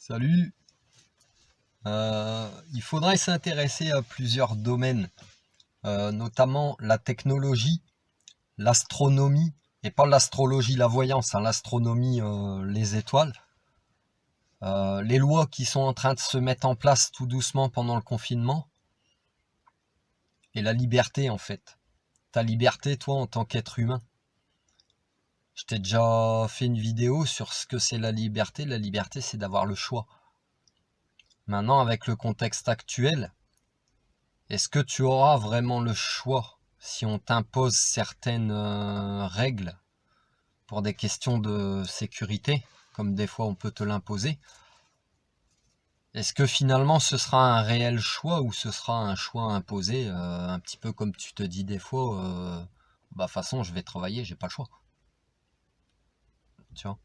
Salut. Il faudrait s'intéresser à plusieurs domaines, notamment la technologie, l'astronomie, et pas l'astrologie, la voyance, hein, l'astronomie, les étoiles, les lois qui sont en train de se mettre en place tout doucement pendant le confinement, et la liberté en fait. Ta liberté, toi, en tant qu'être humain. Je t'ai déjà fait une vidéo sur ce que c'est la liberté. La liberté, c'est d'avoir le choix. Maintenant, avec le contexte actuel, est-ce que tu auras vraiment le choix si on t'impose certaines règles pour des questions de sécurité, comme des fois on peut te l'imposer? Est-ce que finalement ce sera un réel choix ou ce sera un choix imposé, un petit peu comme tu te dis des fois, bah de toute façon je vais travailler, j'ai pas le choix. Tu vois?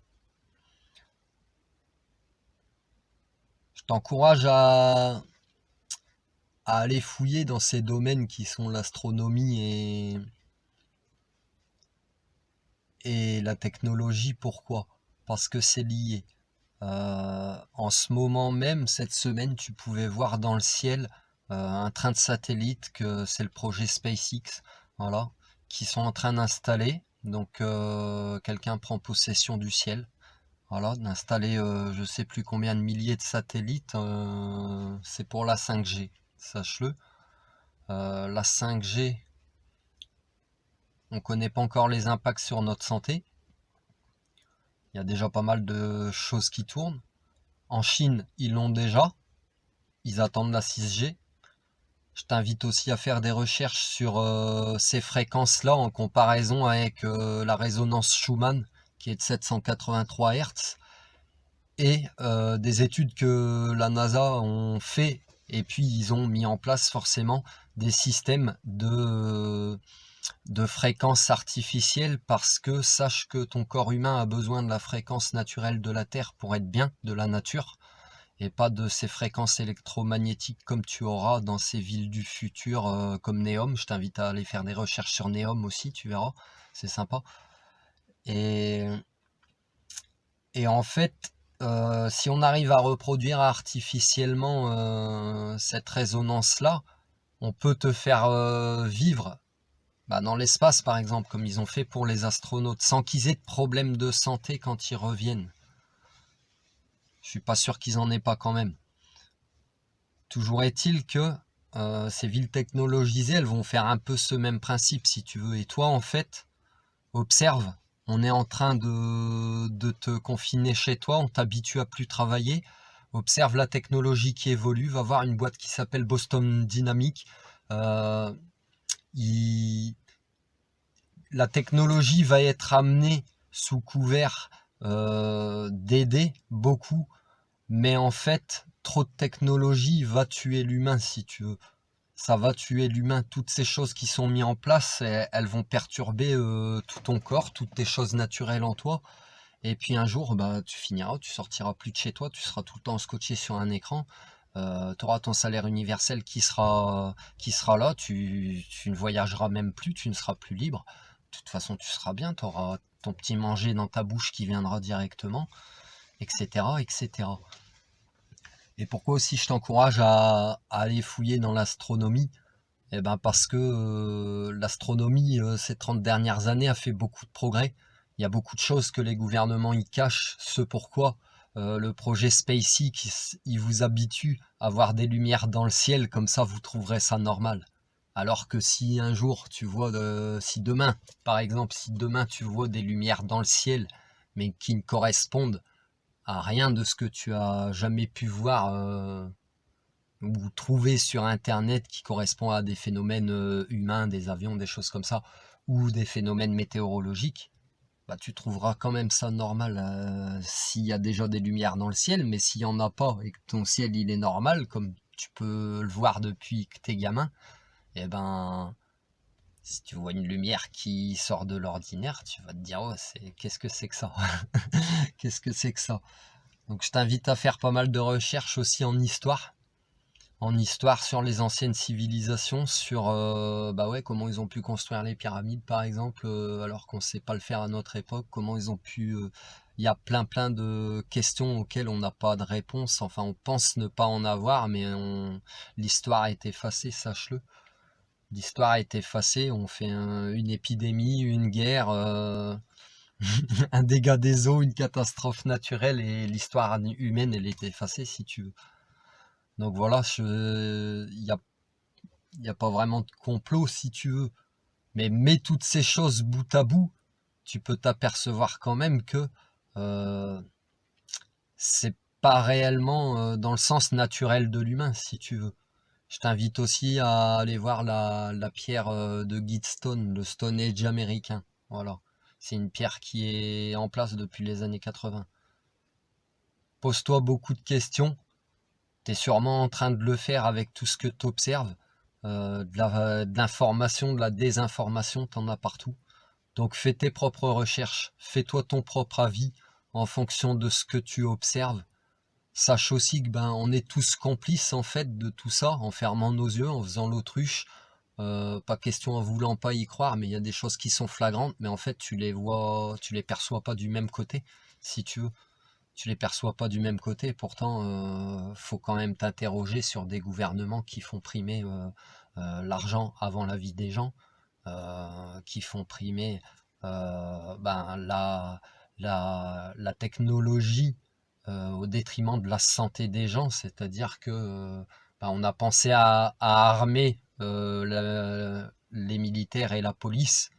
Je t'encourage à aller fouiller dans ces domaines qui sont l'astronomie et la technologie. Pourquoi? Parce que c'est lié. En ce moment même, cette semaine, tu pouvais voir dans le ciel un train de satellite que c'est le projet SpaceX, voilà, qui sont en train d'installer. Donc quelqu'un prend possession du ciel, voilà, d'installer je sais plus combien de milliers de satellites. C'est pour la 5G, sache-le. La 5G, on connaît pas encore les impacts sur notre santé. Il y a déjà pas mal de choses qui tournent. En Chine, ils l'ont déjà. Ils attendent la 6G. Je t'invite aussi à faire des recherches sur ces fréquences-là en comparaison avec la résonance Schumann qui est de 783 Hz et des études que la NASA ont fait et puis ils ont mis en place forcément des systèmes de fréquences artificielles parce que sache que ton corps humain a besoin de la fréquence naturelle de la Terre pour être bien, de la nature et pas de ces fréquences électromagnétiques comme tu auras dans ces villes du futur comme Neom. Je t'invite à aller faire des recherches sur Neom aussi, tu verras, c'est sympa. Et, et en fait, si on arrive à reproduire artificiellement cette résonance-là, on peut te faire vivre dans l'espace par exemple, comme ils ont fait pour les astronautes, sans qu'ils aient de problème de santé quand ils reviennent. Je suis pas sûr qu'ils en aient pas quand même. Toujours est-il que ces villes technologisées, elles vont faire un peu ce même principe, si tu veux. Et toi, en fait, observe, on est en train de te confiner chez toi, on t'habitue à plus travailler. Observe la technologie qui évolue, va voir une boîte qui s'appelle Boston Dynamics. Euh, il- la technologie va être amenée sous couvert d'aider beaucoup, mais en fait, trop de technologie va tuer l'humain, si tu veux. Ça va tuer l'humain. Toutes ces choses qui sont mises en place, elles vont perturber tout ton corps, toutes tes choses naturelles en toi. Et puis un jour, bah, tu finiras, tu sortiras plus de chez toi, tu seras tout le temps scotché sur un écran. Tu auras ton salaire universel qui sera là, tu ne voyageras même plus, tu ne seras plus libre. De toute façon, tu seras bien, tu auras ton petit manger dans ta bouche qui viendra directement, etc., etc. Et pourquoi aussi je t'encourage à aller fouiller dans l'astronomie? Eh ben parce que l'astronomie, ces 30 dernières années, a fait beaucoup de progrès. Il y a beaucoup de choses que les gouvernements y cachent, ce pourquoi le projet SpaceX, il vous habitue à voir des lumières dans le ciel, comme ça vous trouverez ça normal. Alors que si un jour tu vois, si demain, par exemple, si demain tu vois des lumières dans le ciel, mais qui ne correspondent à rien de ce que tu as jamais pu voir ou trouver sur internet qui correspond à des phénomènes humains, des avions, des choses comme ça, ou des phénomènes météorologiques, bah tu trouveras quand même ça normal s'il y a déjà des lumières dans le ciel, mais s'il n'y en a pas et que ton ciel il est normal, comme tu peux le voir depuis que t'es gamin, et ben si tu vois une lumière qui sort de l'ordinaire, tu vas te dire oh qu'est-ce que c'est que ça? Qu'est-ce que c'est que ça? Donc je t'invite à faire pas mal de recherches aussi en histoire sur les anciennes civilisations, sur bah ouais, comment ils ont pu construire les pyramides par exemple, alors qu'on ne sait pas le faire à notre époque, comment ils ont pu il y a plein de questions auxquelles on n'a pas de réponse. Enfin, on pense ne pas en avoir, mais l'histoire est effacée, sache-le. L'histoire est effacée, on fait une épidémie, une guerre, un dégât des eaux, une catastrophe naturelle, et l'histoire humaine, elle est effacée, si tu veux. Donc voilà, il y a pas vraiment de complot, si tu veux. Mais mets toutes ces choses bout à bout, tu peux t'apercevoir quand même que euh, c'est pas réellement dans le sens naturel de l'humain, si tu veux. Je t'invite aussi à aller voir la pierre de Gidstone, le Stone Age américain. Voilà. C'est une pierre qui est en place depuis les années 80. Pose-toi beaucoup de questions. Tu es sûrement en train de le faire avec tout ce que tu observes. De l'information, de la désinformation, t'en as partout. Donc fais tes propres recherches, fais-toi ton propre avis en fonction de ce que tu observes. Sache aussi que on est tous complices en fait de tout ça, en fermant nos yeux, en faisant l'autruche. Pas question en voulant pas y croire, mais il y a des choses qui sont flagrantes, mais en fait tu les vois, tu les perçois pas du même côté, si tu veux. Tu les perçois pas du même côté, pourtant faut quand même t'interroger sur des gouvernements qui font primer l'argent avant la vie des gens, qui font primer la technologie au détriment de la santé des gens, c'est-à-dire que on a pensé à armer les militaires et la police,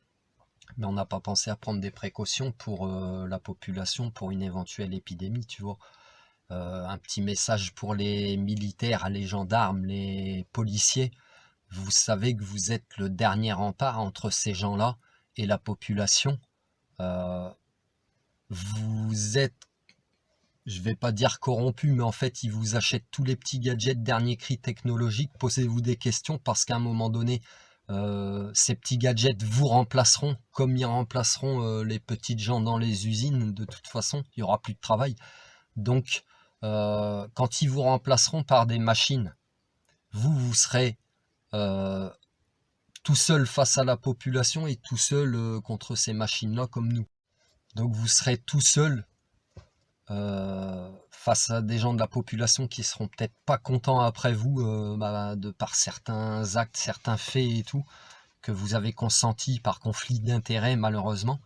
mais on n'a pas pensé à prendre des précautions pour la population, pour une éventuelle épidémie, tu vois. Un petit message pour les militaires, les gendarmes, les policiers. Vous savez que vous êtes le dernier rempart entre ces gens-là et la population. Euh, vous êtes, je vais pas dire corrompu, mais en fait, ils vous achètent tous les petits gadgets dernier cri technologique. Posez-vous des questions parce qu'à un moment donné, ces petits gadgets vous remplaceront comme ils remplaceront les petites gens dans les usines. De toute façon, il y aura plus de travail. Donc, quand ils vous remplaceront par des machines, vous serez euh, tout seul face à la population et tout seul contre ces machines-là comme nous. Donc vous serez tout seul face à des gens de la population qui seront peut-être pas contents après vous de par certains actes, certains faits et tout que vous avez consenti par conflit d'intérêts malheureusement.